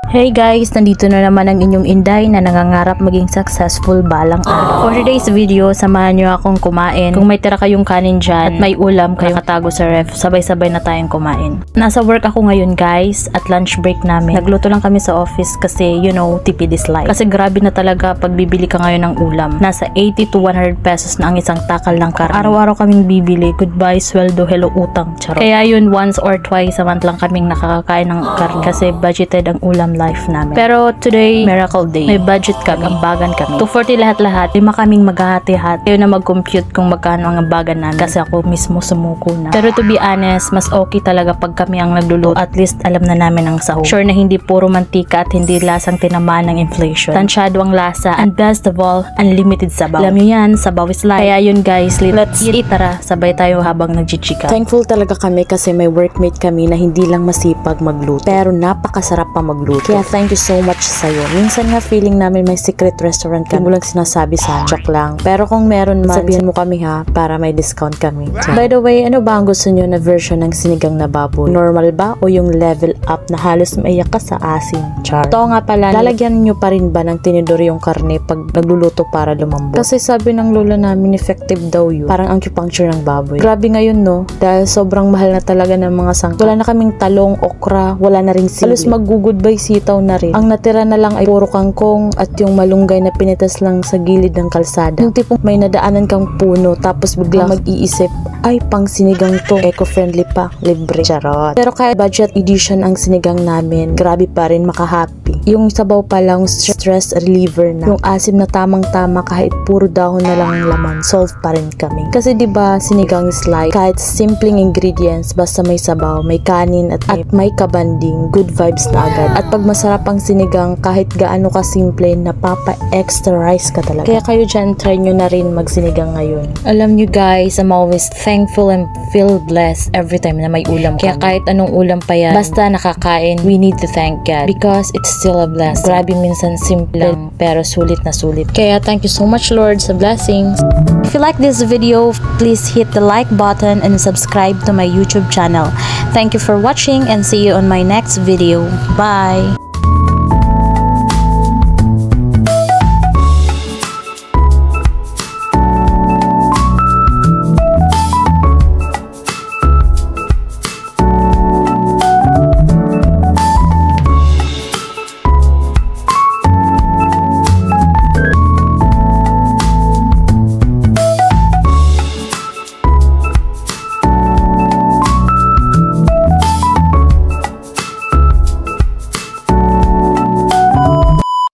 Hey guys, nandito na naman ang inyong Inday na nangangarap maging successful balang araw. For today's video, samahan nyo akong kumain. Kung may tira kayong kanin dyan at may ulam kayong katago sa ref, sabay-sabay na tayong kumain. Nasa work ako ngayon guys, at lunch break namin. Nagluto lang kami sa office kasi you know, tipid is life. Kasi grabe na talaga pag bibili ka ngayon ng ulam. Nasa 80 to 100 pesos na ang isang takal ng karne. Araw-araw kaming bibili. Goodbye, sweldo, hello, utang, charot. Kaya yun, once or twice a month lang kaming nakakakain ng karne kasi budgeted ang ulam life namin. Pero today, miracle day. May budget kami, ambagan kami. 240 lahat-lahat, 5 kaming maghahati-hati. Kayo na mag-compute kung magkano ang ambagan namin kasi ako mismo sumuko na. Pero to be honest, mas okay talaga pag kami ang nagluluto. At least alam na namin ang sahog. Sure na hindi puro mantika at hindi lasang tinamaan ng inflation. Tansyado ang lasa and best of all, unlimited sabaw. Alam nyo yan, sabaw is life. Kaya yun guys, let's eat. Tara, sabay tayo habang nagchichika. Thankful talaga kami kasi may workmate kami na hindi lang masipag magluto. Pero napakasarap pa magluto. Kaya thank you so much sa'yo. Minsan nga feeling namin may secret restaurant kami. Hindi mo lang sinasabi sa joke lang. Pero kung meron man, sabihan mo kami ha, para may discount kami. By the way, ano ba ang gusto nyo na version ng sinigang na baboy? Normal ba o yung level up na halos maiyak ka sa asin? Char. Ito nga pala, lalagyan nyo pa rin ba ng tinidor yung karne pag nagluluto para lumambot? Kasi sabi ng lola namin, effective daw yun. Parang acupuncture ng baboy. Grabe ngayon no, dahil sobrang mahal na talaga ng mga sangkap. Wala na kaming talong, okra, wala na rin sili. Halos mag-goodbye sitaw na rin. Ang natira na lang ay puro kangkong at yung malunggay na pinitas lang sa gilid ng kalsada. Yung tipong may nadaanan kang puno tapos biglang mag-iisip, ay pang sinigang to, eco-friendly pa, libre. Charot. Pero kahit budget edition ang sinigang namin, grabe pa rin makahappy. Yung sabaw pa lang stress reliever na. Yung asim na tamang-tama kahit puro dahon na lang ang laman, solve pa rin kami. Kasi diba sinigang is like kahit simpleng ingredients basta may sabaw, may kanin at may kabanding, good vibes na agad. At pag masarap ang sinigang kahit gaano ka simple, napapa-extra rice ka talaga. Kaya kayo dyan, try nyo na rin magsinigang ngayon. Alam nyo guys, I'm always thankful and feel blessed every time na may ulam kami. Kaya kahit anong ulam pa yan, basta nakakain, we need to thank God because it's still a blessing. Grabe minsan simple lang, pero sulit na sulit. Kaya thank you so much Lord sa blessings. If you like this video, please hit the like button and subscribe to my YouTube channel. Thank you for watching and see you on my next video. Bye!